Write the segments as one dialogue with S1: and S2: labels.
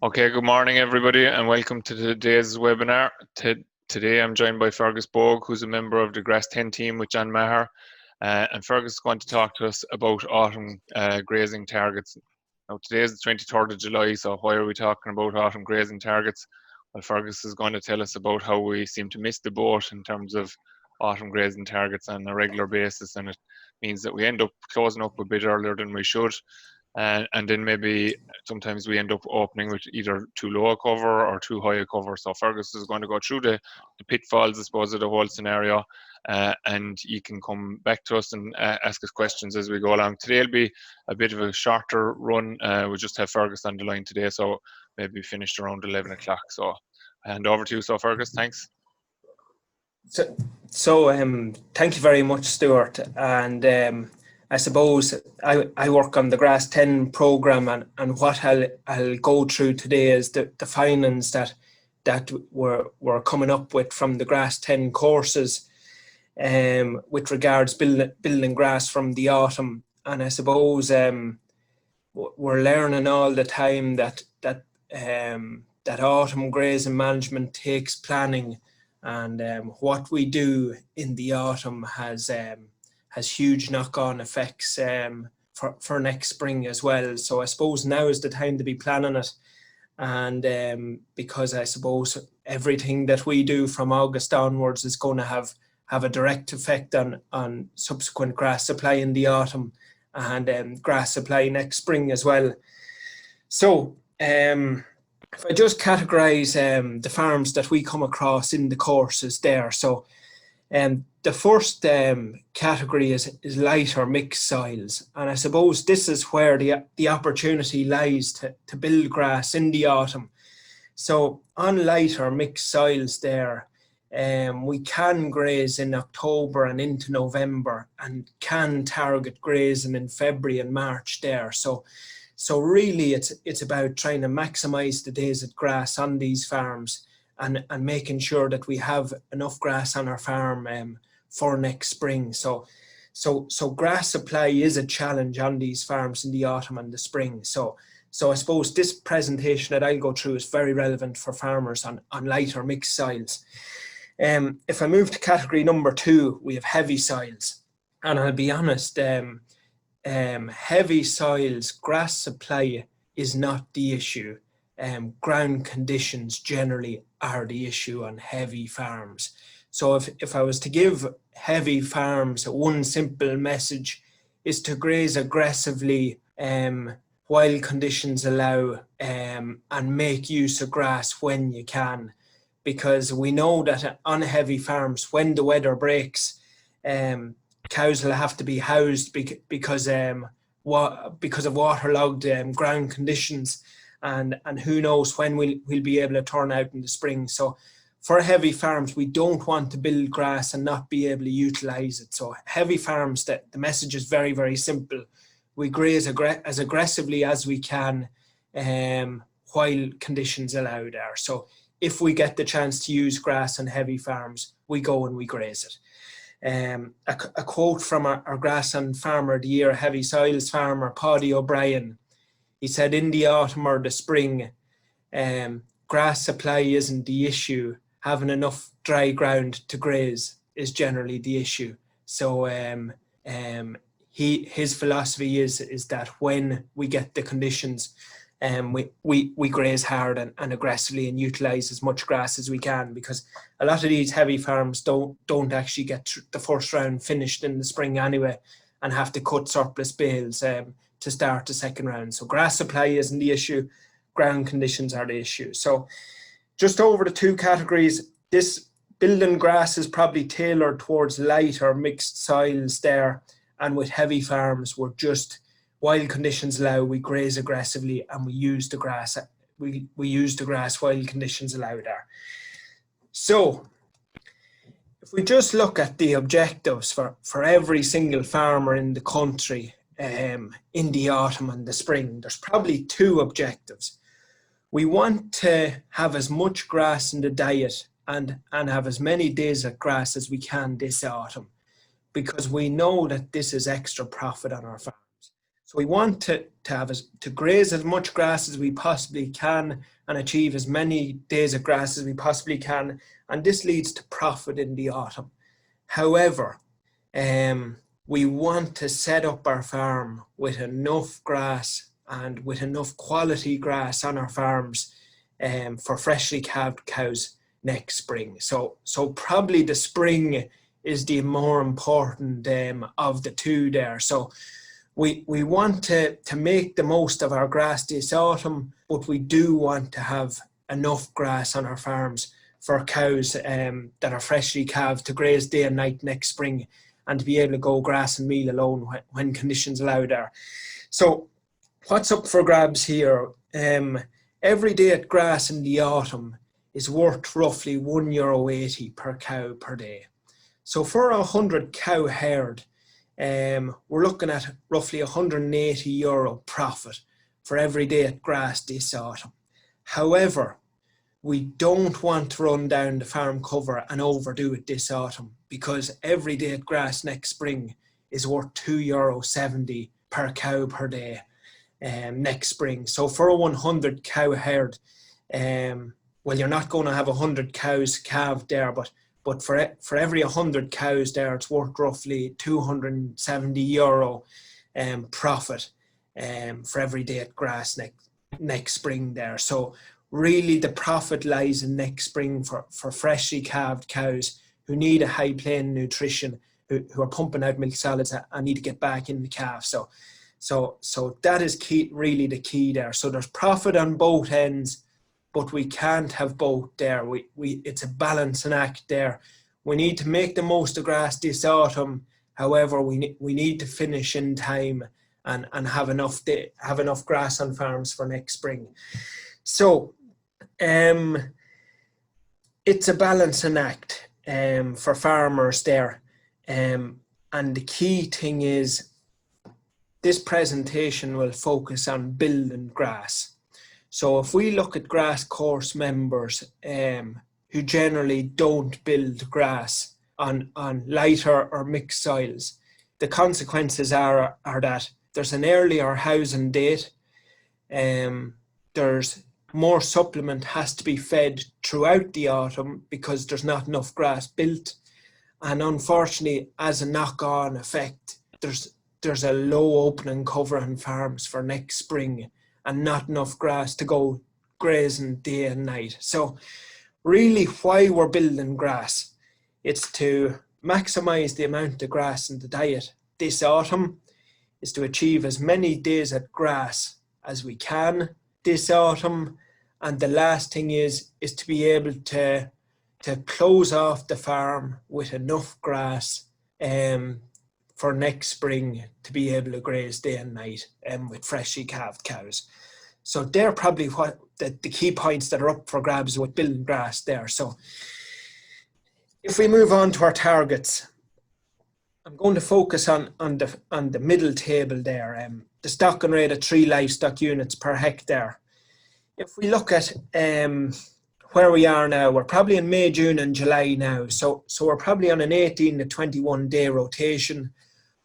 S1: Okay, good morning everybody and welcome to today's webinar. Today I'm joined by Fergus Bogue, who's a member of the Grass 10 team with John Maher. And Fergus is going to talk to us about autumn grazing targets. Now today is the 23rd of July, so why are we talking about autumn grazing targets? Well, Fergus is going to tell us about how we seem to miss the boat in terms of autumn grazing targets on a regular basis, and it means that we end up closing up a bit earlier than we should. And then maybe sometimes we end up opening with either too low a cover or too high a cover. So Fergus is going to go through the pitfalls, I suppose, of the whole scenario, and you can come back to us and ask us questions as we go along. Today will be a bit of a shorter run. We just have Fergus on the line today, so maybe finished around 11 o'clock. So I hand over to you, so Fergus, thanks.
S2: So thank you very much, Stuart. And I suppose I work on the Grass 10 program, and what I'll go through today is the findings that we're coming up with from the Grass 10 courses with regards building grass from the autumn. And I suppose we're learning all the time that autumn grazing management takes planning, and what we do in the autumn has huge knock-on effects for next spring as well. So I suppose now is the time to be planning it, and because I suppose everything that we do from August onwards is going to have a direct effect on subsequent grass supply in the autumn and grass supply next spring as well. So if I just categorize the farms that we come across in the courses there. So the first category is light or mixed soils, and I suppose this is where the opportunity lies to build grass in the autumn. So on light or mixed soils there, we can graze in October and into November, and can target grazing in February and March there. So really it's about trying to maximize the days of grass on these farms, and making sure that we have enough grass on our farm for next spring. So grass supply is a challenge on these farms in the autumn and the spring. So I suppose this presentation that I'll go through is very relevant for farmers on light or mixed soils. If I move to category number 2, we have heavy soils. And I'll be honest, heavy soils, grass supply is not the issue. Ground conditions generally are the issue on heavy farms. So if I was to give heavy farms one simple message, is to graze aggressively while conditions allow, and make use of grass when you can, because we know that on heavy farms, when the weather breaks, cows will have to be housed because of waterlogged ground conditions. And who knows when we'll be able to turn out in the spring. So for heavy farms, we don't want to build grass and not be able to utilize it. So heavy farms, the message is very, very simple. We graze as aggressively as we can while conditions allow there. So if we get the chance to use grass on heavy farms, we go and we graze it. A quote from our Grass and Farmer of the Year Heavy Soils farmer, Paddy O'Brien. He said, in the autumn or the spring, grass supply isn't the issue. Having enough dry ground to graze is generally the issue. So his philosophy is that when we get the conditions, we graze hard and aggressively and utilize as much grass as we can, because a lot of these heavy farms don't actually get the first round finished in the spring anyway, and have to cut surplus bales to start the second round. So grass supply isn't the issue, ground conditions are the issue. So just over the 2 categories, this building grass is probably tailored towards light or mixed soils there, and with heavy farms, we're just, while conditions allow, we graze aggressively and we use the grass. We use the grass while conditions allow there. So if we just look at the objectives for every single farmer in the country, in the autumn and the spring, there's probably 2 objectives. We want to have as much grass in the diet and have as many days of grass as we can this autumn, because we know that this is extra profit on our farms. So we want to graze as much grass as we possibly can and achieve as many days of grass as we possibly can. And this leads to profit in the autumn. However, we want to set up our farm with enough grass and with enough quality grass on our farms for freshly calved cows next spring. So probably the spring is the more important of the two there. So we want to make the most of our grass this autumn, but we do want to have enough grass on our farms for cows that are freshly calved to graze day and night next spring, and to be able to go grass and meal alone when conditions allow there. So what's up for grabs here? Every day at grass in the autumn is worth roughly €1.80 per cow per day. So for a 100 cow herd, we're looking at roughly €180 profit for every day at grass this autumn. However, we don't want to run down the farm cover and overdo it this autumn, because every day at grass next spring is worth €2.70 per cow per day next spring. So for a 100 cow herd, well, you're not going to have 100 cows calved there, but for every 100 cows there, it's worth roughly €270 profit for every day at grass next spring there. So really the profit lies in next spring for freshly calved cows who need a high plane nutrition, who are pumping out milk solids and need to get back in the calf. So that is key, really the key there. So there's profit on both ends, but we can't have both there. It's a balancing act there. We need to make the most of grass this autumn. However, we need to finish in time and have enough grass on farms for next spring. So it's a balancing act for farmers there. And the key thing is, this presentation will focus on building grass. So if we look at grass course members who generally don't build grass on lighter or mixed soils, the consequences are that there's an earlier housing date, there's more supplement has to be fed throughout the autumn because there's not enough grass built, and unfortunately, as a knock-on effect, there's a low opening cover on farms for next spring and not enough grass to go grazing day and night. So really why we're building grass, it's to maximize the amount of grass in the diet this autumn, is to achieve as many days at grass as we can this autumn, and the last thing is to be able to close off the farm with enough grass for next spring to be able to graze day and night with freshly calved cows. So they're probably what the key points that are up for grabs with building grass there. So if we move on to our targets, I'm going to focus on the middle table there, the stocking rate of 3 livestock units per hectare. If we look at where we are now, we're probably in May, June and July now. So we're probably on an 18 to 21 day rotation.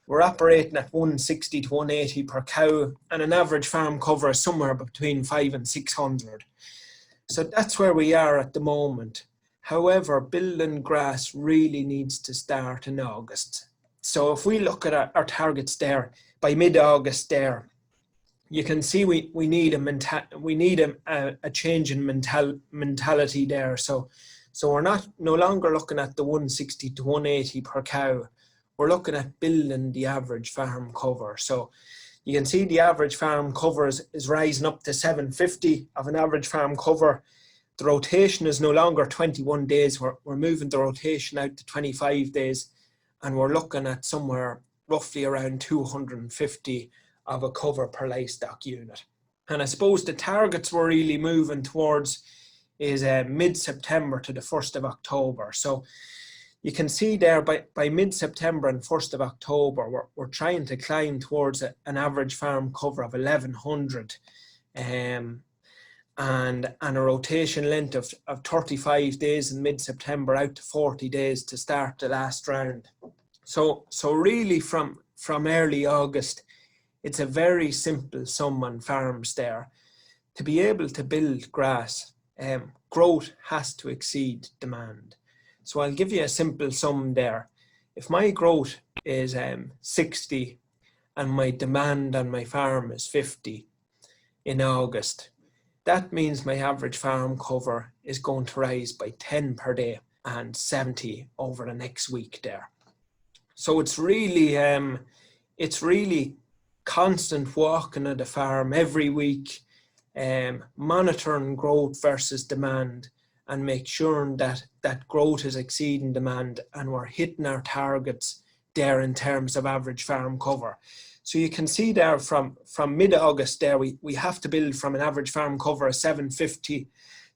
S2: We're operating at 160 to 180 per cow, and an average farm cover is somewhere between 500 and 600. So that's where we are at the moment. However, building grass really needs to start in August. So if we look at our targets there, by mid-August there, you can see we need a change in mentality there. So we're no longer looking at the 160 to 180 per cow. We're looking at building the average farm cover. So you can see the average farm cover is rising up to 750 of an average farm cover. The rotation is no longer 21 days. We're moving the rotation out to 25 days, and we're looking at somewhere roughly around 250 of a cover per livestock unit. And I suppose the targets we're really moving towards is mid-September to the 1st of October. So you can see there by mid-September and 1st of October, we're trying to climb towards an average farm cover of 1100 and a rotation length of 35 days in mid-September out to 40 days to start the last round. So really from early August it's a very simple sum on farms there. To be able to build grass, growth has to exceed demand. So I'll give you a simple sum there. If my growth is 60 and my demand on my farm is 50 in August, that means my average farm cover is going to rise by 10 per day and 70 over the next week there. So it's really constant walking at the farm every week, monitoring growth versus demand, and make sure that growth is exceeding demand and we're hitting our targets there in terms of average farm cover. So you can see there from mid-August there, we have to build from an average farm cover of 750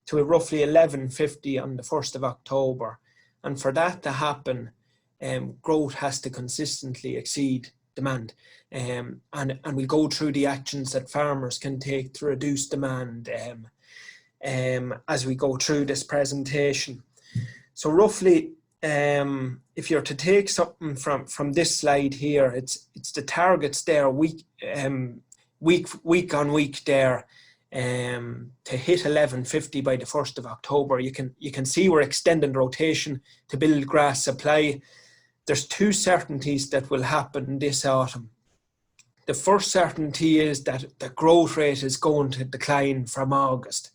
S2: to a roughly 1150 on the 1st of October. And for that to happen, growth has to consistently exceed demand. And we go through the actions that farmers can take to reduce demand as we go through this presentation. So roughly, if you're to take something from this slide here, it's the targets there week on week there to hit 1150 by the 1st of October. You can see we're extending rotation to build grass supply. There's two certainties that will happen this autumn. The first certainty is that the growth rate is going to decline from August.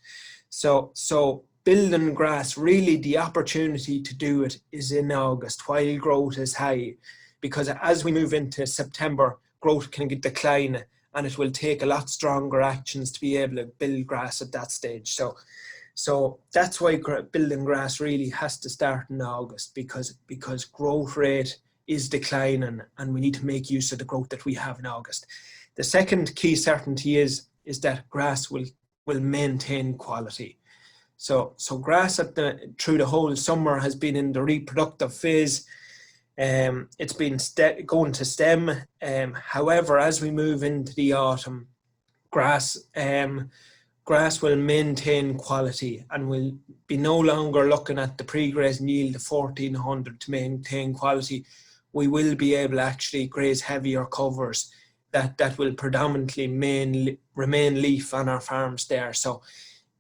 S2: So building grass, really the opportunity to do it is in August while growth is high, because as we move into September, growth can decline and it will take a lot stronger actions to be able to build grass at that stage. So that's why building grass really has to start in August, because growth rate is declining and we need to make use of the growth that we have in August. The second key certainty is that grass will maintain quality. So grass through the whole summer has been in the reproductive phase. It's been going to stem. However, as we move into the autumn, grass will maintain quality and will be no longer looking at the pre-grazing yield of 1400 to maintain quality. We will be able to actually graze heavier covers that will predominantly remain leaf on our farms there. So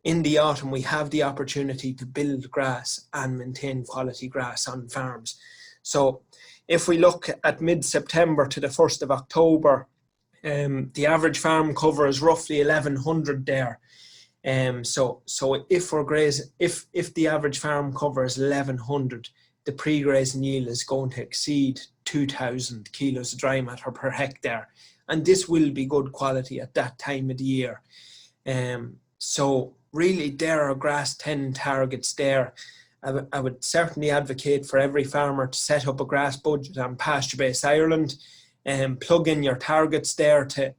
S2: in the autumn, we have the opportunity to build grass and maintain quality grass on farms. So if we look at mid-September to the 1st of October, the average farm cover is roughly 1100 there. So if we're grazing, if the average farm cover is 1100, the pre-grazing yield is going to exceed 2000 kilos of dry matter per hectare, and this will be good quality at that time of the year. So really there are grass 10 targets there. I would certainly advocate for every farmer to set up a grass budget on Pasture-Based Ireland and plug in your targets there to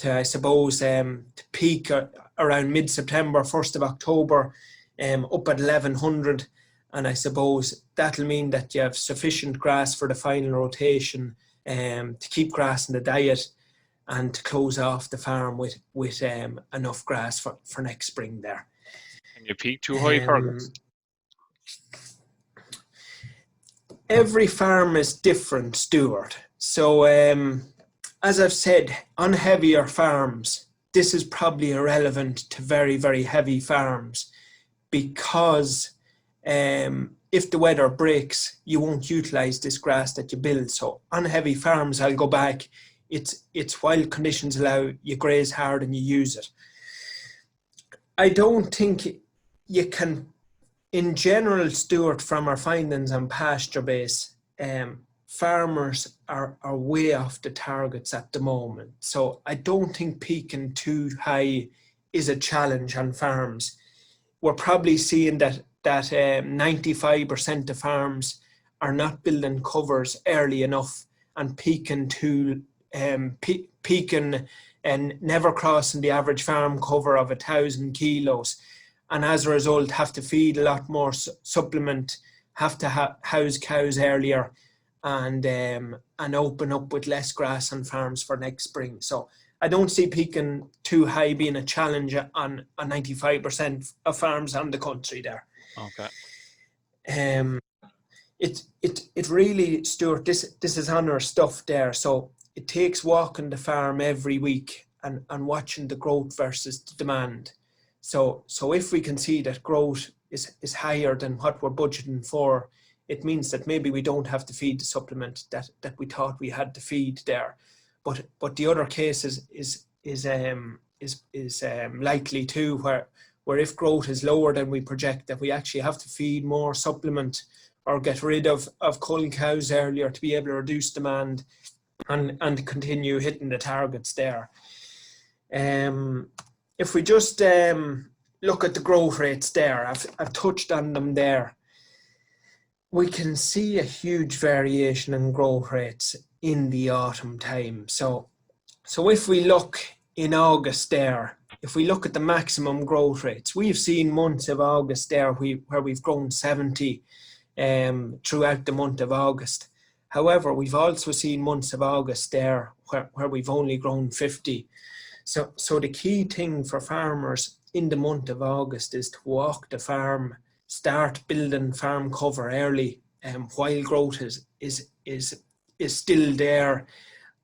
S2: I suppose to peak around mid-September, 1st of October, up at 1100. And I suppose that'll mean that you have sufficient grass for the final rotation to keep grass in the diet and to close off the farm with enough grass for next spring there.
S1: Can you peak too high, Fergus?
S2: Every farm is different, Stuart. So as I've said, on heavier farms, this is probably irrelevant to very, very heavy farms, because if the weather breaks, you won't utilize this grass that you build. So on heavy farms, I'll go back. It's while conditions allow, you graze hard and you use it. I don't think you can, in general, Stuart, from our findings on pasture base, farmers are way off the targets at the moment. So I don't think peaking too high is a challenge on farms. We're probably seeing that 95% of farms are not building covers early enough and peaking and never crossing the average farm cover of 1,000 kilos, and as a result have to feed a lot more supplement, have to house cows earlier, and open up with less grass on farms for next spring. So I don't see peaking too high being a challenge on 95% of farms on the country there.
S1: Okay.
S2: It really, Stuart, this is on our stuff there. So it takes walking the farm every week and watching the growth versus the demand. So if we can see that growth is higher than what we're budgeting for, it means that maybe we don't have to feed the supplement that we thought we had to feed there. But the other case is likely too, where if growth is lower than we project, that we actually have to feed more supplement or get rid of cull cows earlier to be able to reduce demand and continue hitting the targets there. If we just look at the growth rates there, I've touched on them there. We can see a huge variation in growth rates in the autumn time. So if we look in August there, if we look at the maximum growth rates, we've seen months of August there where we've grown 70 throughout the month of August. However, we've also seen months of August there where we've only grown 50. So the key thing for farmers in the month of August is to walk the farm, start building farm cover early, while growth is still there.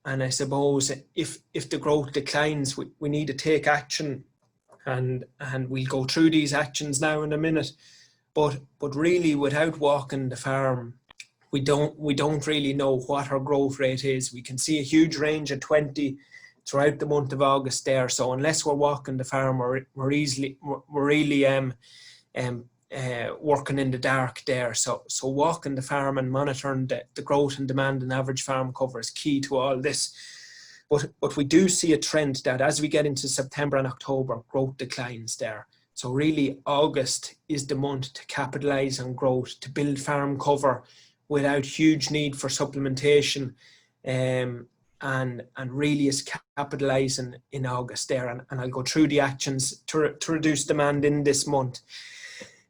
S2: And I suppose if the growth declines, we need to take action, and we'll go through these actions now in a minute. But really, without walking the farm, we don't really know what our growth rate is. We can see a huge range of 20 throughout the month of August there. So unless we're walking the farm, we're really working in the dark there. So walking the farm and monitoring the growth and demand and average farm cover is key to all this. But we do see a trend that as we get into September and October, growth declines there. So really, August is the month to capitalise on growth, to build farm cover without huge need for supplementation, and really is capitalising in August there. And I'll go through the actions to reduce demand in this month.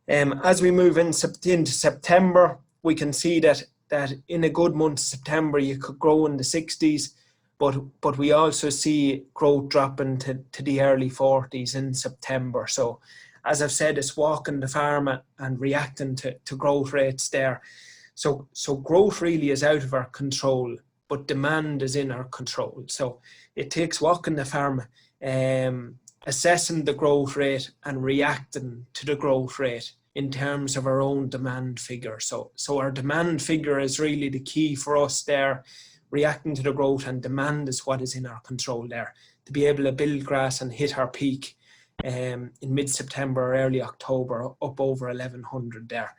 S2: As we move into September, we can see that in a good month, September, you could grow in the 60s, but we also see growth dropping to the early 40s in September. So as I've said, it's walking the farm and reacting to growth rates there. So growth really is out of our control, but demand is in our control. So it takes walking the farm, assessing the growth rate and reacting to the growth rate in terms of our own demand figure. So our demand figure is really the key for us there, reacting to the growth, and demand is what is in our control there, to be able to build grass and hit our peak in mid-September or early October, up over 1100 there.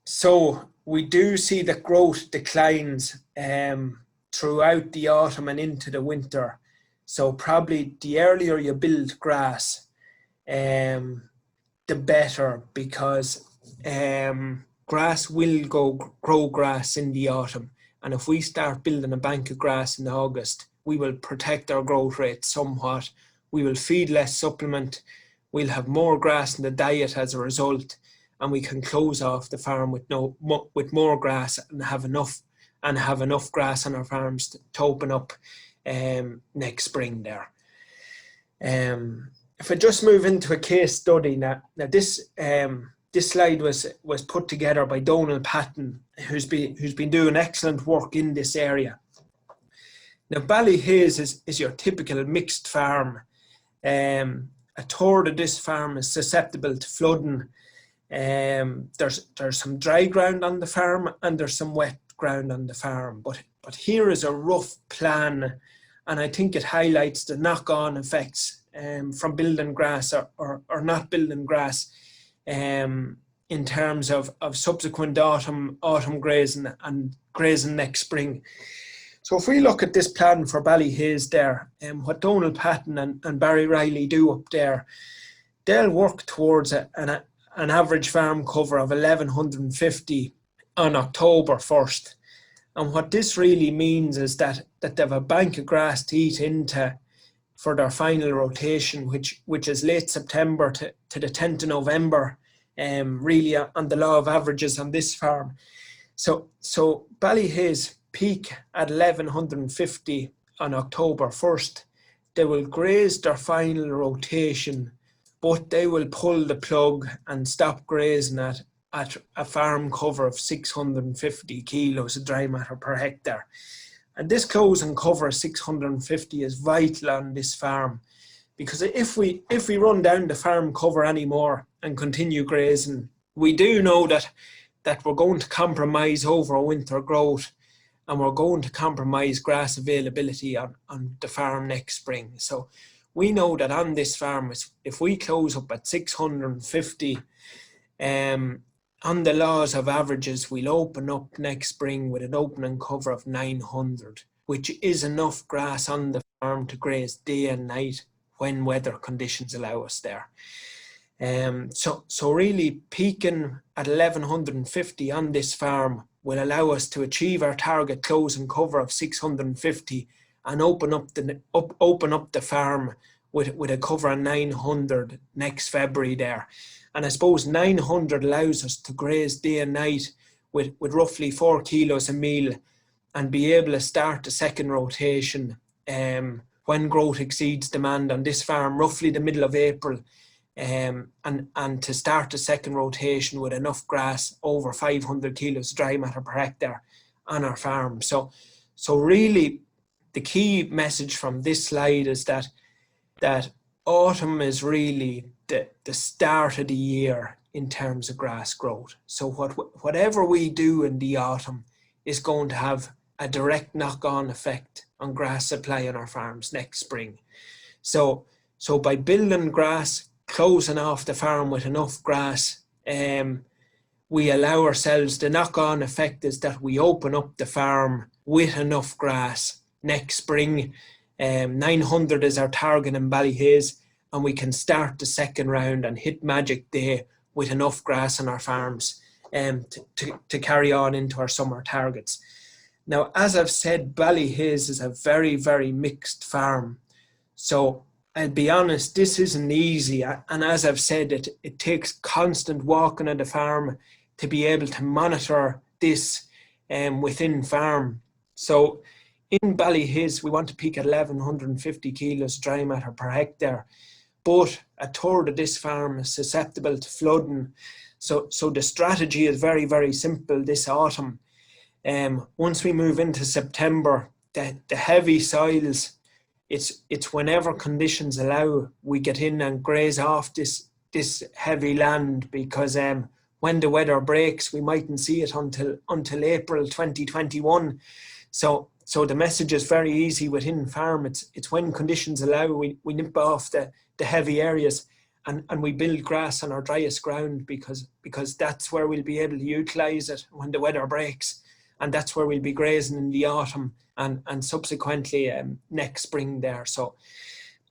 S2: So we do see that growth declines throughout the autumn and into the winter. So probably the earlier you build grass, the better, because grass will grow grass in the autumn. And if we start building a bank of grass in August, we will protect our growth rate somewhat. We will feed less supplement. We'll have more grass in the diet as a result, and we can close off the farm with more grass and have enough grass on our farms to open up next spring there. If I just move into a case study now this slide was put together by Donald Patton, who's been doing excellent work in this area. Now, Ballyhaise is your typical mixed farm. A third of this farm is susceptible to flooding. There's some dry ground on the farm and there's some wet ground on the farm. But here is a rough plan, and I think it highlights the knock-on effects from building grass or not building grass in terms of subsequent autumn grazing and grazing next spring. So if we look at this plan for Ballyhaise there, what Donald Patton and Barry Riley do up there, they'll work towards an average farm cover of 1150 on October 1st. And what this really means is that they have a bank of grass to eat into for their final rotation, which is late September to the 10th of November, really on the law of averages on this farm. So Ballyhaise peak at 1150 on October 1st. They will graze their final rotation, but they will pull the plug and stop grazing at a farm cover of 650 kilos of dry matter per hectare. And this closing cover of 650 is vital on this farm, because if we run down the farm cover anymore and continue grazing, we do know that we're going to compromise over winter growth, and we're going to compromise grass availability on the farm next spring. So we know that on this farm, if we close up at 650, on the laws of averages, we'll open up next spring with an opening cover of 900, which is enough grass on the farm to graze day and night when weather conditions allow us there. So really peaking at 1150 on this farm will allow us to achieve our target closing cover of 650 and open up the farm with a cover of 900 next February there. And I suppose 900 allows us to graze day and night with roughly 4 kilos a meal, and be able to start the second rotation when growth exceeds demand on this farm, roughly the middle of April, and to start the second rotation with enough grass over 500 kilos dry matter per hectare on our farm. So really the key message from this slide is that autumn is really the start of the year in terms of grass growth. So whatever we do in the autumn is going to have a direct knock-on effect on grass supply on our farms next spring. So by building grass, closing off the farm with enough grass, we allow ourselves, the knock-on effect is that we open up the farm with enough grass next spring. 900 is our target in Ballyhaise, and we can start the second round and hit magic day with enough grass on our farms to carry on into our summer targets. Now, as I've said, Ballyhaise is a very, very mixed farm. So I'll be honest, this isn't easy. And as I've said, it takes constant walking of the farm to be able to monitor this within farm. So in Ballyhaise, we want to peak at 1150 kilos dry matter per hectare, but a third of this farm is susceptible to flooding. So the strategy is very, very simple this autumn. Once we move into September, the heavy soils, it's whenever conditions allow, we get in and graze off this heavy land, because when the weather breaks, we mightn't see it until April 2021. So the message is very easy within farm. It's when conditions allow, we nip off the heavy areas and we build grass on our driest ground, because that's where we'll be able to utilize it when the weather breaks, and that's where we'll be grazing in the autumn and subsequently next spring there. So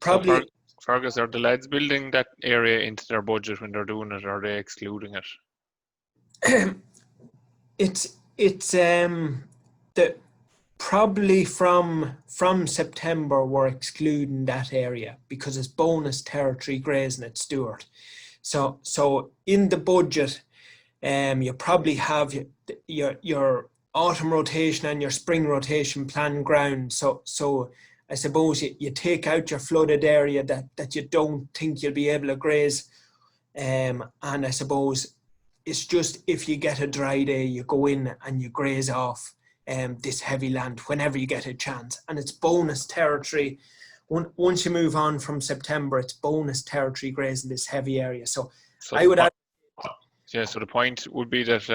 S2: probably...
S1: So Fergus, are the lads building that area into their budget when they're doing it, or are they excluding it?
S2: Probably from September we're excluding that area because it's bonus territory grazing at Stuart. So in the budget, you probably have your autumn rotation and your spring rotation planned ground. So I suppose you take out your flooded area that you don't think you'll be able to graze, and I suppose it's just, if you get a dry day, you go in and you graze off this heavy land whenever you get a chance, and it's bonus territory. Once you move on from September, it's bonus territory grazing this heavy area. So I would add...
S1: Yeah, so the point would be that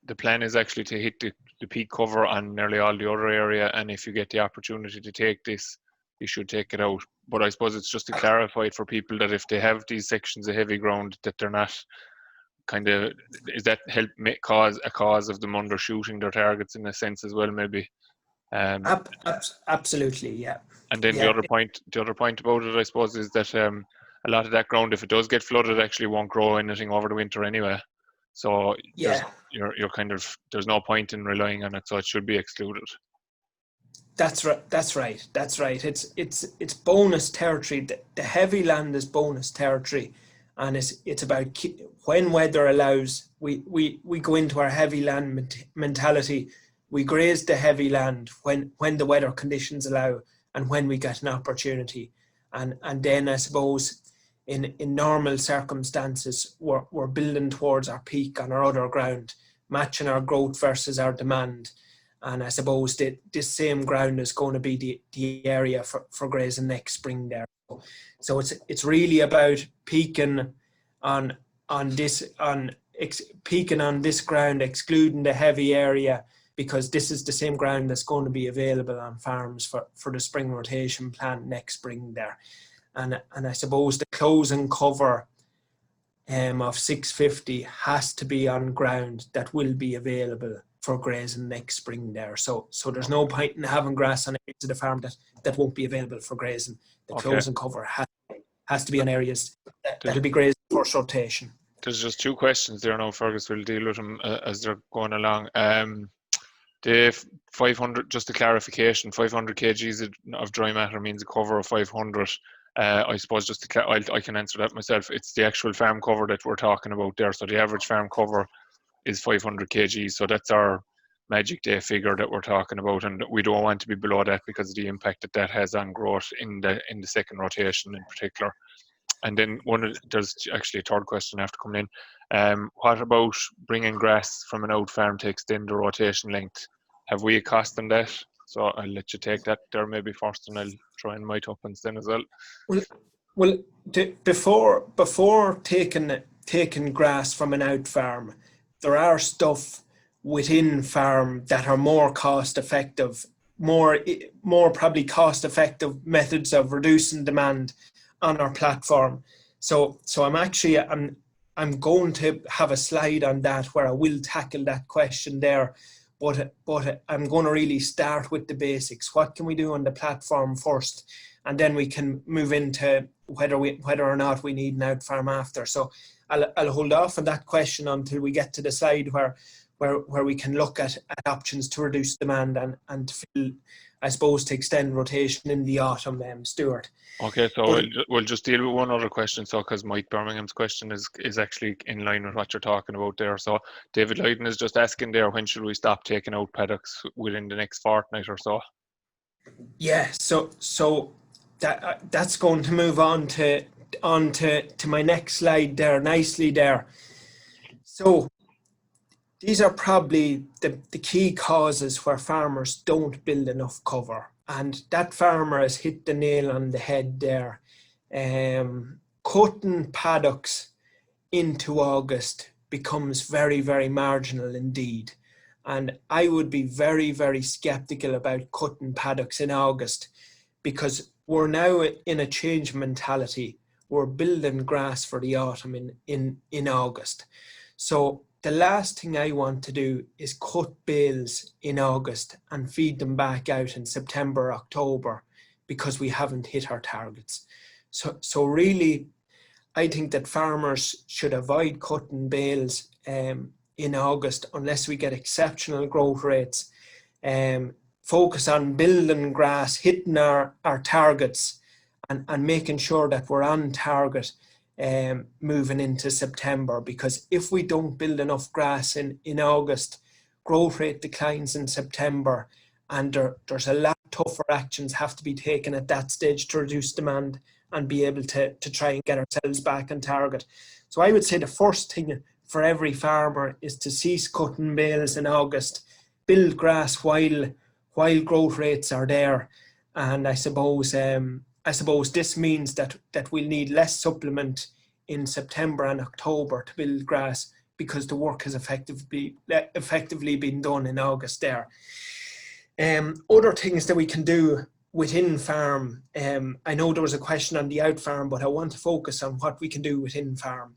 S1: the plan is actually to hit the peak cover on nearly all the other area, and if you get the opportunity to take this, you should take it out. But I suppose it's just to clarify it for people that if they have these sections of heavy ground, that they're not kind of, is that help cause of them undershooting their targets in a sense as well, maybe?
S2: Absolutely, yeah.
S1: And then the other point about it, I suppose, is that a lot of that ground, if it does get flooded, actually won't grow anything over the winter anyway. So you're kind of, there's no point in relying on it, so it should be excluded.
S2: That's right. It's bonus territory. The heavy land is bonus territory, and it's about when weather allows. We go into our heavy land mentality. We graze the heavy land when the weather conditions allow and when we get an opportunity, and then I suppose in normal circumstances we're building towards our peak on our other ground, matching our growth versus our demand. And I suppose that this same ground is going to be the area for grazing next spring there. So it's really about peaking on this ground, excluding the heavy area, because this is the same ground that's going to be available on farms for the spring rotation plant next spring there. And I suppose the closing cover of 650 has to be on ground that will be available for grazing next spring there. So there's no point in having grass on areas of the farm that won't be available for grazing. The closing cover has to be on areas that'll be grazed first rotation.
S1: There's just two questions there now. Fergus will deal with them as they're going along. The 500, just a clarification, 500 kgs of dry matter means a cover of 500. I suppose just I can answer that myself. It's the actual farm cover that we're talking about there. So the average farm cover is 500 kgs. So that's our magic day figure that we're talking about, and we don't want to be below that because of the impact that has on growth in the second rotation in particular. And then there's actually a third question after coming in. What about bringing grass from an out farm to extend the rotation length? Have we a cost on that? So I'll let you take that there maybe first, and I'll try and my tuppence then as well.
S2: Well, before taking grass from an out farm, there are stuff within farm that are more cost effective, more probably cost effective methods of reducing demand on our platform. So I'm going to have a slide on that where I will tackle that question there. But I'm going to really start with the basics. What can we do on the platform first, and then we can move into whether or not we need an out farm after. So I'll hold off on that question until we get to the side where we can look at options to reduce demand and to, I suppose, to extend rotation in the autumn, Stuart.
S1: Okay, so we'll just deal with one other question. So, because Mike Birmingham's question is actually in line with what you're talking about there. So, David Lydon is just asking there, when should we stop taking out paddocks within the next fortnight or so?
S2: Yeah, so that's going to move on to my next slide there, nicely there. So, these are probably the key causes where farmers don't build enough cover. And that farmer has hit the nail on the head there. Cutting paddocks into August becomes very, very marginal indeed. And I would be very, very skeptical about cutting paddocks in August, because we're now in a change mentality. We're building grass for the autumn in August. So the last thing I want to do is cut bales in August and feed them back out in September, October, because we haven't hit our targets. So really, I think that farmers should avoid cutting bales in August unless we get exceptional growth rates. Focus on building grass, hitting our targets, and making sure that we're on target moving into September, because if we don't build enough grass in August, growth rate declines in September, and there's a lot tougher actions have to be taken at that stage to reduce demand and be able to try and get ourselves back on target. So I would say the first thing for every farmer is to cease cutting bales in August, build grass while growth rates are there, and I suppose this means that we'll need less supplement in September and October to build grass, because the work has effectively been done in August there. Other things that we can do within farm, I know there was a question on the out farm, but I want to focus on what we can do within farm.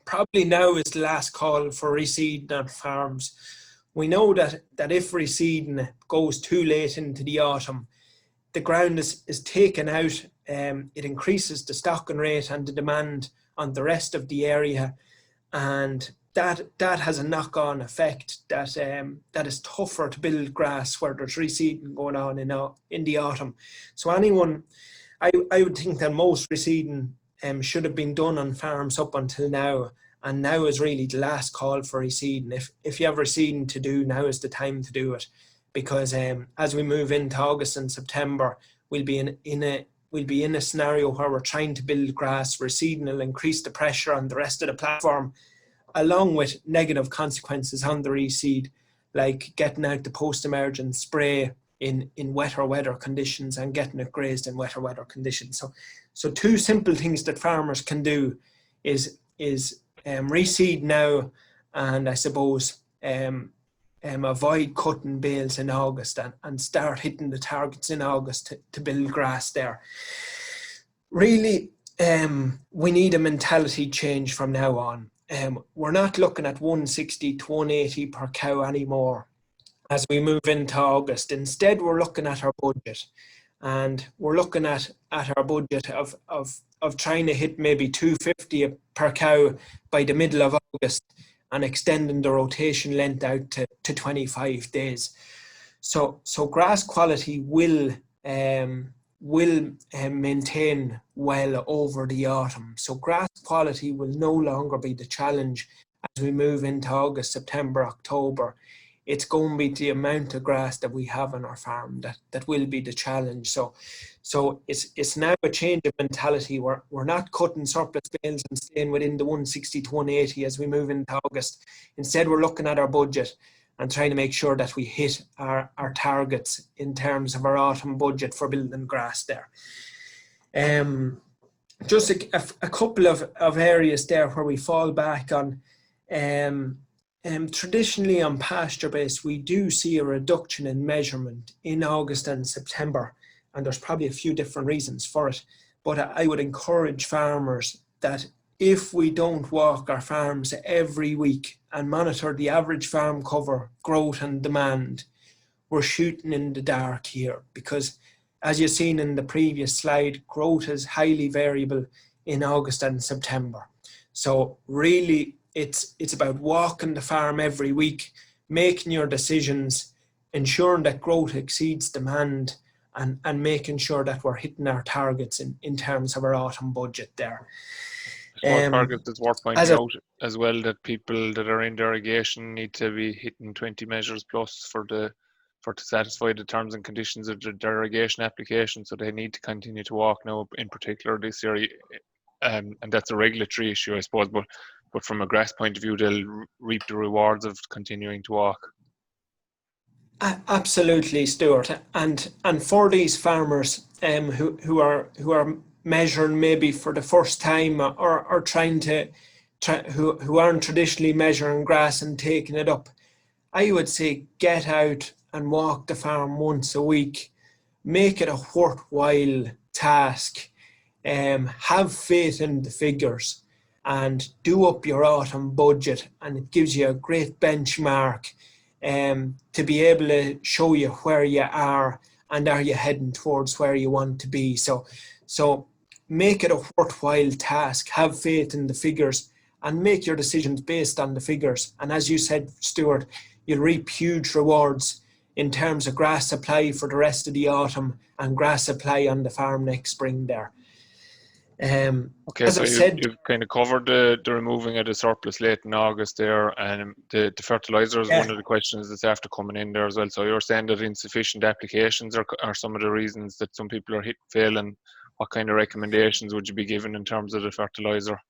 S2: Probably now is the last call for reseeding on farms. We know that if reseeding goes too late into the autumn, the ground is taken out. It increases the stocking rate and the demand on the rest of the area, and that has a knock-on effect that is tougher to build grass where there's reseeding going on in the autumn. So I would think that most reseeding should have been done on farms up until now, and now is really the last call for reseeding. If you have reseeding to do, now is the time to do it, because as we move into August and September, we'll be in a scenario where we're trying to build grass. Reseeding will increase the pressure on the rest of the platform, along with negative consequences on the reseed, like getting out the post-emergent spray in wetter weather conditions and getting it grazed in wetter weather conditions. So two simple things that farmers can do is reseed now, and I suppose avoid cutting bales in August, and start hitting the targets in August to build grass there. Really, we need a mentality change from now on. We're not looking at 160 to 180 per cow anymore as we move into August. Instead, we're looking at our budget, and we're looking at our budget of trying to hit maybe 250 per cow by the middle of August, and extending the rotation length out to 25 days. So grass quality will maintain well over the autumn. So grass quality will no longer be the challenge as we move into August, September, October. It's going to be the amount of grass that we have on our farm that will be the challenge. So it's now a change of mentality. We're not cutting surplus bales and staying within the 160 to 180 as we move into August. Instead, we're looking at our budget and trying to make sure that we hit our targets in terms of our autumn budget for building grass there. Just a couple of areas there where we fall back on. Traditionally on pasture base, we do see a reduction in measurement in August and September, and there's probably a few different reasons for it. But I would encourage farmers that if we don't walk our farms every week and monitor the average farm cover, growth and demand, we're shooting in the dark here, because as you've seen in the previous slide, growth is highly variable in August and September. So really, it's about walking the farm every week, making your decisions, ensuring that growth exceeds demand, and making sure that we're hitting our targets in terms of our autumn budget there.
S1: Fergus, it's worth pointing out as well that people that are in irrigation need to be hitting 20 measures plus to satisfy the terms and conditions of the irrigation application. So they need to continue to walk now, in particular this year, and that's a regulatory issue, I suppose. But from a grass point of view, they'll reap the rewards of continuing to walk.
S2: Absolutely, Stuart. And for these farmers who are measuring maybe for the first time, or who aren't traditionally measuring grass and taking it up, I would say get out and walk the farm once a week. Make it a worthwhile task. Have faith in the figures and do up your autumn budget, and it gives you a great benchmark to be able to show you where you are and are you heading towards where you want to be. So make it a worthwhile task, have faith in the figures, and make your decisions based on the figures. And as you said, Stuart, you'll reap huge rewards in terms of grass supply for the rest of the autumn and grass supply on the farm next spring there.
S1: Okay, so you've kind of covered the removing of the surplus late in August there, and the fertilizer is one of the questions that's after coming in there as well. So you're saying that insufficient applications are some of the reasons that some people are failing. What kind of recommendations would you be given in terms of the fertilizer?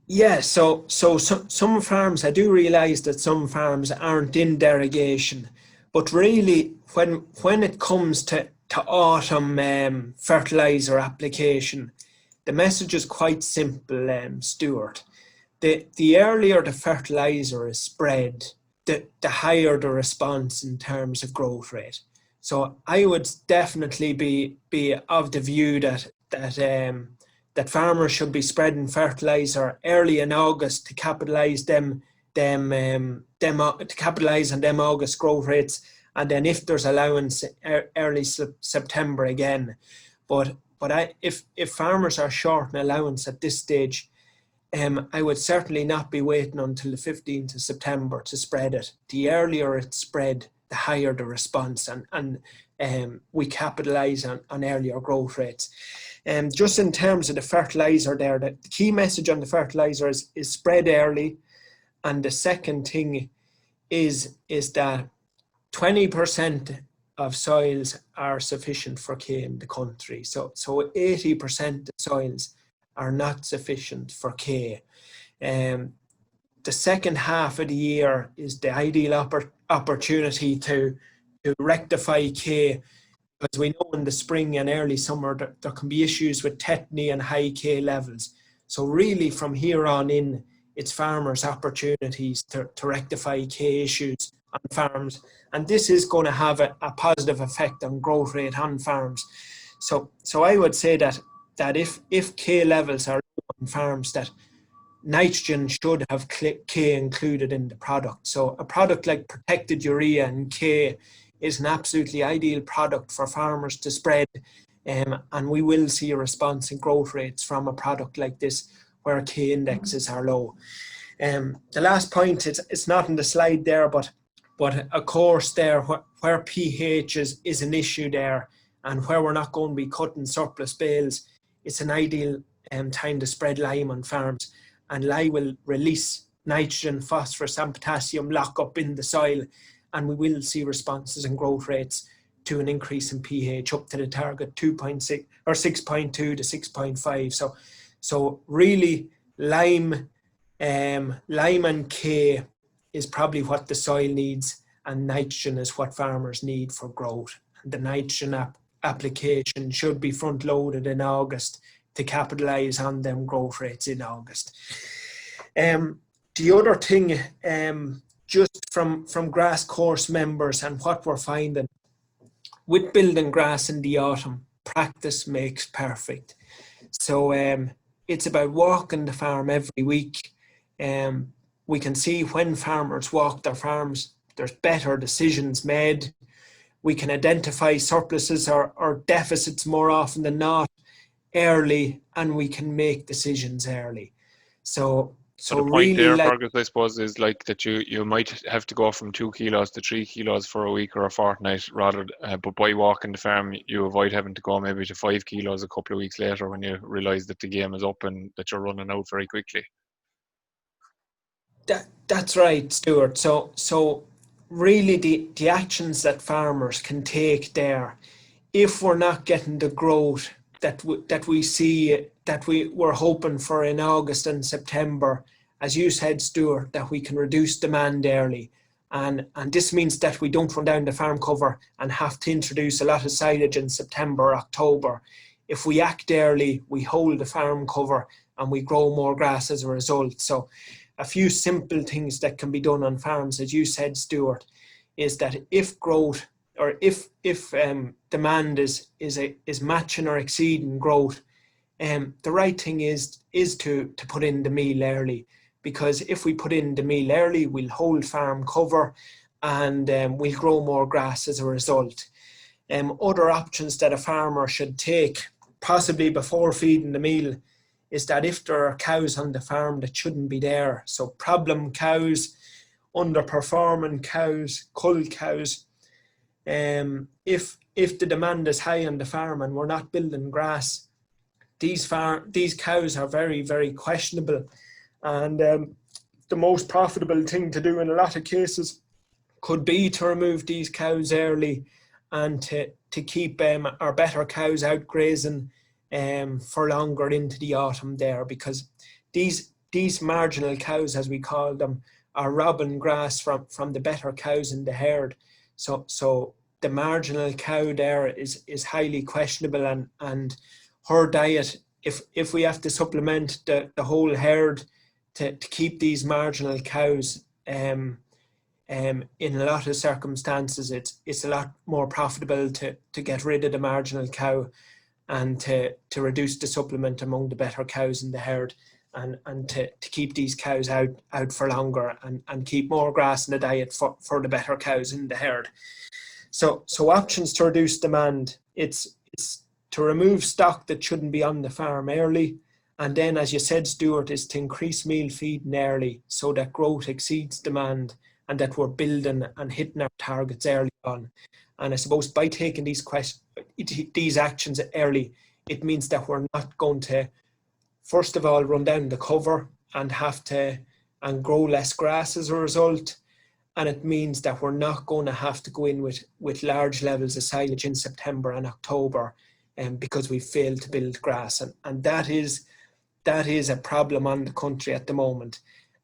S2: Yeah, so some farms, I do realise that some farms aren't in derogation, but really when it comes to autumn fertilizer application, the message is quite simple, Stuart. The earlier the fertilizer is spread, the higher the response in terms of growth rate. So I would definitely be of the view that farmers should be spreading fertilizer early in August to capitalise on them August growth rates, and then if there's allowance, early September again. But if farmers are short an allowance at this stage, I would certainly not be waiting until the 15th of September to spread it. The earlier it's spread, the higher the response, and we capitalise on earlier growth rates. Just in terms of the fertiliser there, the key message on the fertiliser is spread early. And the second thing is that 20% of soils are sufficient for K in the country. So 80% of soils are not sufficient for K. the second half of the year is the ideal opportunity to rectify K, because we know in the spring and early summer there can be issues with tetany and high K levels. So really from here on in, it's farmers' opportunities to rectify K issues on farms. And this is going to have a positive effect on growth rate on farms. So I would say that if K levels are low on farms, that nitrogen should have K included in the product. So a product like protected urea and K is an absolutely ideal product for farmers to spread, and we will see a response in growth rates from a product like this where K indexes are low. The last point, it's not in the slide there, but of course there where pH is an issue there, and where we're not going to be cutting surplus bales, it's an ideal time to spread lime on farms. And lime will release nitrogen, phosphorus and potassium, lock up in the soil, and we will see responses and growth rates to an increase in pH up to the target 2.6 or 6.2 to 6.5. So really lime and K is probably what the soil needs, and nitrogen is what farmers need for growth. And the nitrogen application should be front loaded in August to capitalise on them growth rates in August. The other thing, just from grass course members and what we're finding, with building grass in the autumn, practice makes perfect. So it's about walking the farm every week. We can see when farmers walk their farms, there's better decisions made. We can identify surpluses or deficits more often than not early, and we can make decisions early. So
S1: the point
S2: really,
S1: there, Fergus, I suppose, is like that you might have to go from 2 kilos to 3 kilos for a week or a fortnight, but by walking the farm, you avoid having to go maybe to 5 kilos a couple of weeks later when you realise that the game is up and that you're running out very quickly.
S2: That's right, Stuart. So really the actions that farmers can take there, if we're not getting the growth that we see, that we were hoping for in August and September, as you said, Stuart, that we can reduce demand early. And this means that we don't run down the farm cover and have to introduce a lot of silage in September, October. If we act early, we hold the farm cover and we grow more grass as a result. So a few simple things that can be done on farms, as you said, Stuart, is that if growth or if demand is matching or exceeding growth, the right thing is to put in the meal early, because if we put in the meal early, we'll hold farm cover and we'll grow more grass as a result. Other options that a farmer should take, possibly before feeding the meal, is that if there are cows on the farm that shouldn't be there, so problem cows, underperforming cows, cull cows, if the demand is high on the farm and we're not building grass, these cows are very, very questionable. And the most profitable thing to do in a lot of cases could be to remove these cows early and to keep our better cows out grazing for longer into the autumn there, because these marginal cows, as we call them, are robbing grass from the better cows in the herd. So the marginal cow there is highly questionable, and her diet, if we have to supplement the whole herd to keep these marginal cows, in a lot of circumstances, it's a lot more profitable to get rid of the marginal cow and to reduce the supplement among the better cows in the herd, and to keep these cows out for longer and keep more grass in the diet for the better cows in the herd. So options to reduce demand, it's to remove stock that shouldn't be on the farm early. And then, as you said, Stuart, is to increase meal feeding early so that growth exceeds demand and that we're building and hitting our targets early on. And I suppose by taking these actions early, it means that we're not going to, first of all, run down the cover and and grow less grass as a result. And it means that we're not going to have to go in with large levels of silage in September and October, because we failed to build grass. And that is a problem on the country at the moment.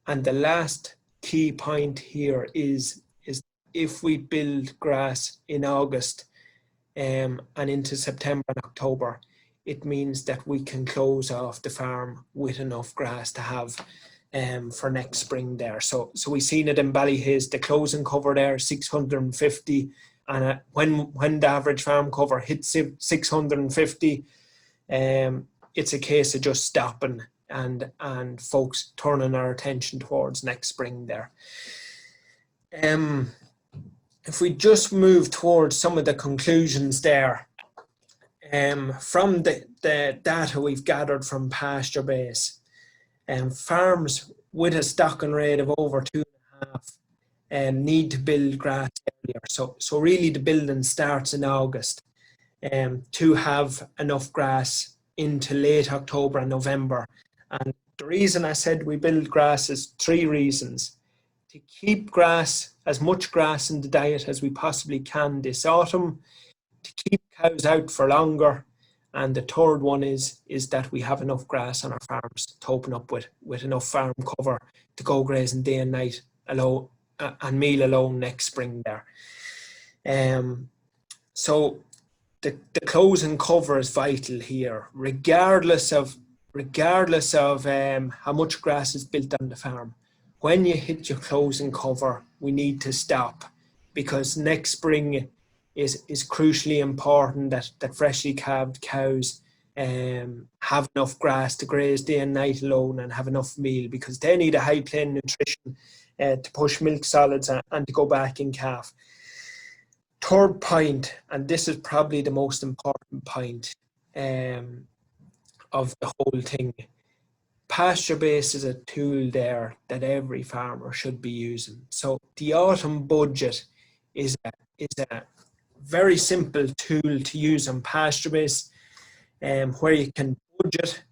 S2: And the last key point here is if we build grass in August and into September and October, it means that we can close off the farm with enough grass to have for next spring there. So we've seen it in Ballyhaise, the closing cover there, 650. And when the average farm cover hits 650, it's a case of just stopping and folks turning our attention towards next spring there. If we just move towards some of the conclusions there, from the data we've gathered from pasture base, farms with a stocking rate of over 2.5 need to build grass earlier. So really the building starts in August to have enough grass into late October and November. And the reason I said we build grass is 3 reasons. To keep grass, as much grass in the diet as we possibly can this autumn, to keep cows out for longer, and the third one is that we have enough grass on our farms to open up with enough farm cover to go grazing day and night alone, and meal alone next spring there. So the closing cover is vital here, regardless of how much grass is built on the farm. When you hit your closing cover, we need to stop, because next spring is crucially important that freshly calved cows have enough grass to graze day and night alone and have enough meal, because they need a high plane nutrition to push milk solids and to go back in calf. Third point, and this is probably the most important point of the whole thing, pasture base is a tool there that every farmer should be using. So the autumn budget is a very simple tool to use on pasture base, where you can budget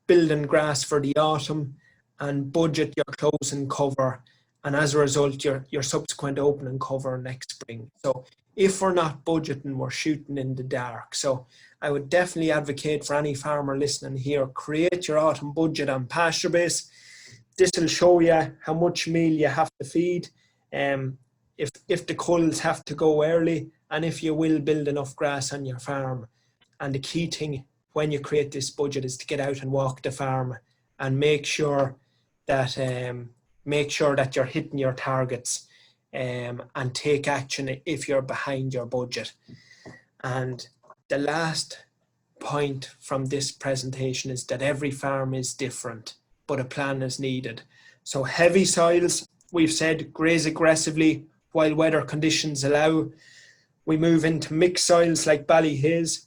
S2: building grass for the autumn and budget your closing cover, and as a result your subsequent opening cover next spring. So if we're not budgeting, we're shooting in the dark. So I would definitely advocate for any farmer listening here, create your autumn budget on pasture base. This will show you how much meal you have to feed, if the culls have to go early, and if you will build enough grass on your farm. And the key thing when you create this budget is to get out and walk the farm and make sure that you're hitting your targets, and take action if you're behind your budget. And the last point from this presentation is that every farm is different, but a plan is needed. So heavy soils, we've said, graze aggressively while weather conditions allow. We move into mixed soils like Ballyhaise.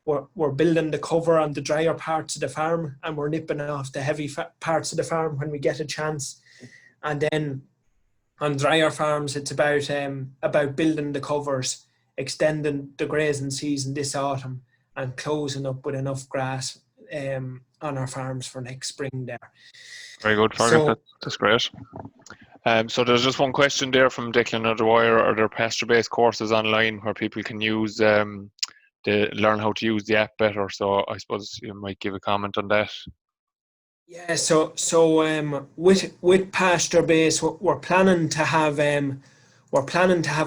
S2: We're building the cover on the drier parts of the farm, and we're nipping off the heavy parts of the farm when we get a chance. And then on drier farms, it's about building the covers, extending the grazing season this autumn, and closing up with enough grass on our farms for next spring there.
S1: Very good, Fergus. So, that's great. So there's just one question there from Declan O'Dwyer. Are there pasture-based courses online where people can use learn how to use the app better? So I suppose you might give a comment on that.
S2: Yeah, so with pasture base, we're planning to have a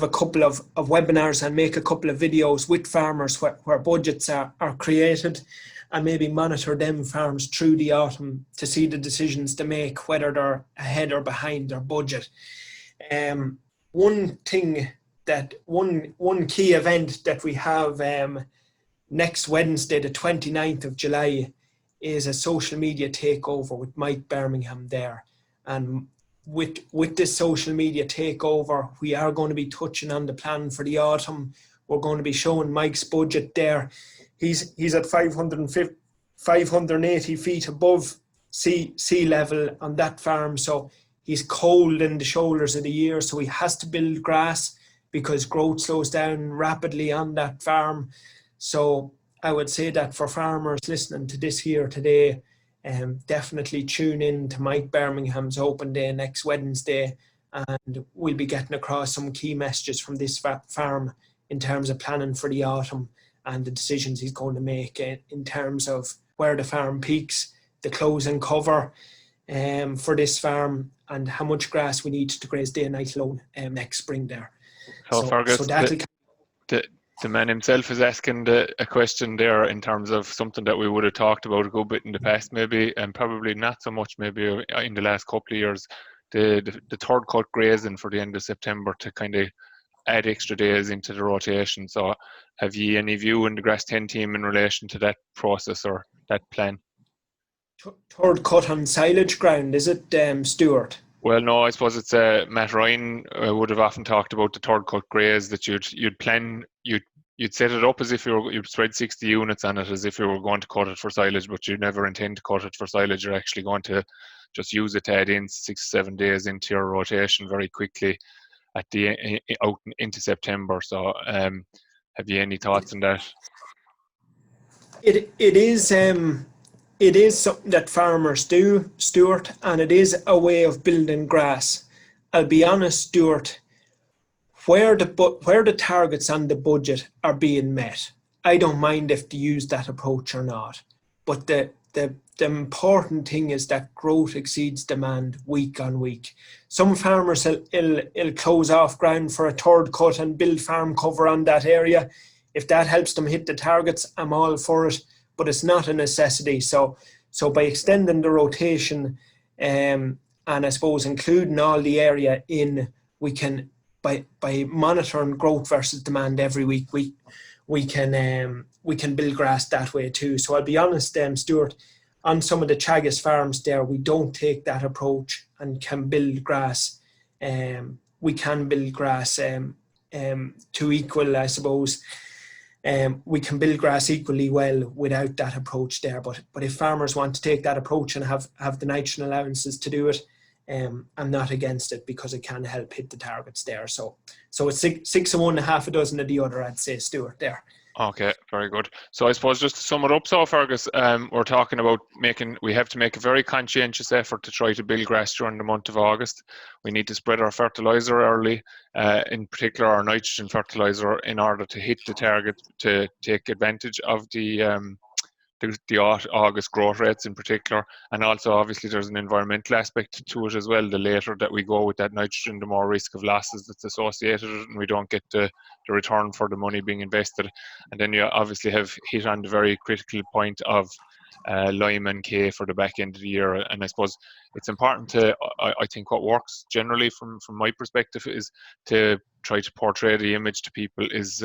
S2: couple of webinars and make a couple of videos with farmers where budgets are created, and maybe monitor them farms through the autumn to see the decisions to make, whether they're ahead or behind their budget. One key event that we have next Wednesday, the 29th of July, is a social media takeover with Mike Birmingham there. And with this social media takeover, we are going to be touching on the plan for the autumn. We're going to be showing Mike's budget there. He's at 580 feet above sea level on that farm. So he's cold in the shoulders of the year. So he has to build grass because growth slows down rapidly on that farm. So I would say that for farmers listening to this here today, definitely tune in to Mike Birmingham's open day next Wednesday, and we'll be getting across some key messages from this farm in terms of planning for the autumn and the decisions he's going to make in terms of where the farm peaks, the closing cover, for this farm and how much grass we need to graze day and night alone next spring there.
S1: So
S2: So
S1: Fergus,
S2: that'll
S1: the man himself is asking a question there in terms of something that we would have talked about a good bit in the past, maybe, and probably not so much maybe in the last couple of years. The third cut grazing for the end of September to kind of add extra days into the rotation. So have you any view in the Grass 10 team in relation to that process or that plan?
S2: third cut on silage ground, is it, Stuart?
S1: Well, no, I suppose it's Matt Ryan would have often talked about the third cut graze that you'd plan you'd set it up as if you'd spread 60 units on it as if you were going to cut it for silage, but you never intend to cut it for silage. You're actually going to just use it to add in 6-7 days into your rotation very quickly at the out into September. So, have you any thoughts on that?
S2: It is something that farmers do, Stuart, and it is a way of building grass. I'll be honest, Stuart, where the targets on the budget are being met, I don't mind if they use that approach or not. But the important thing is that growth exceeds demand week on week. Some farmers will close off ground for a third cut and build farm cover on that area. If that helps them hit the targets, I'm all for it, but it's not a necessity. So by extending the rotation and I suppose including all the area in, we can, by monitoring growth versus demand every week, we can build grass that way too. So I'll be honest, Stuart, on some of the Teagasc farms there, we don't take that approach and can build grass. We can build grass to equal, I suppose. We can build grass equally well without that approach there. But if farmers want to take that approach and have the nitrogen allowances to do it, I'm not against it because it can help hit the targets there. So it's 6 of one, half a dozen of the other, I'd say, Stuart, there.
S1: Okay, very good. So I suppose just to sum it up, so Fergus, we're talking about we have to make a very conscientious effort to try to build grass during the month of August. We need to spread our fertiliser early, in particular our nitrogen fertiliser, in order to hit the target, to take advantage of the August growth rates in particular. And also obviously there's an environmental aspect to it as well. The later that we go with that nitrogen, the more risk of losses that's associated with it, and we don't get the return for the money being invested. And then you obviously have hit on the very critical point of lime and K for the back end of the year. And I suppose it's important to, I think what works generally from my perspective is to try to portray the image to people is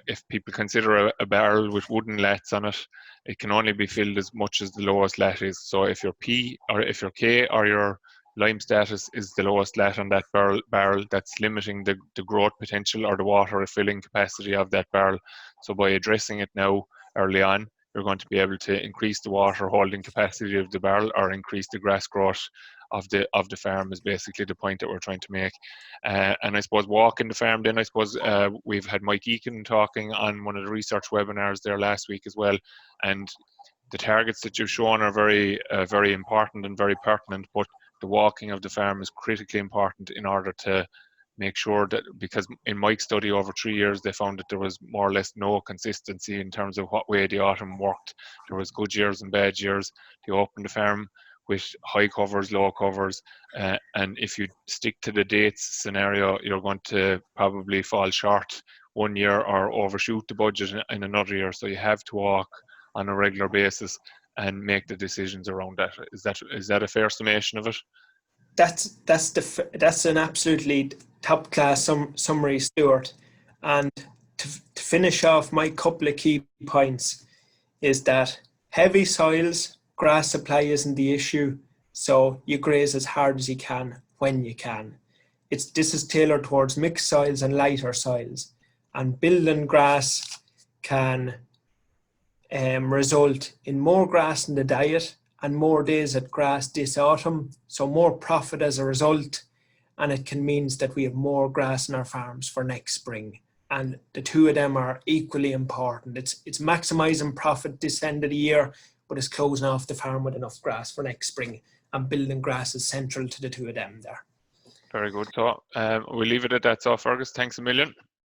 S1: if people consider a barrel with wooden lats on it, it can only be filled as much as the lowest lat is. So if your P or if your K or your lime status is the lowest lat on that barrel, that's limiting the growth potential or the water filling capacity of that barrel. So by addressing it now early on, you're going to be able to increase the water holding capacity of the barrel or increase the grass growth of the farm, is basically the point that we're trying to make. And I suppose walking the farm then, I suppose we've had Mike Eakin talking on one of the research webinars there last week as well, and the targets that you've shown are very very important and very pertinent, but the walking of the farm is critically important in order to make sure that, because in Mike's study over 3 years they found that there was more or less no consistency in terms of what way the autumn worked. There was good years and bad years. They opened the farm with high covers, low covers, and if you stick to the dates scenario, you're going to probably fall short one year or overshoot the budget in another year. So you have to walk on a regular basis and make the decisions around that. Is that a fair summation of it?
S2: That's an absolutely top class summary, Stuart. And to finish off, my couple of key points is that heavy soils, grass supply isn't the issue, so you graze as hard as you can when you can. This is tailored towards mixed soils and lighter soils, and building grass can result in more grass in the diet and more days at grass this autumn, so more profit as a result, and it can mean that we have more grass in our farms for next spring. And the two of them are equally important. It's maximising profit this end of the year, but it's closing off the farm with enough grass for next spring, and building grass is central to the two of them there.
S1: Very good. So we'll leave it at that. So Fergus, thanks a million.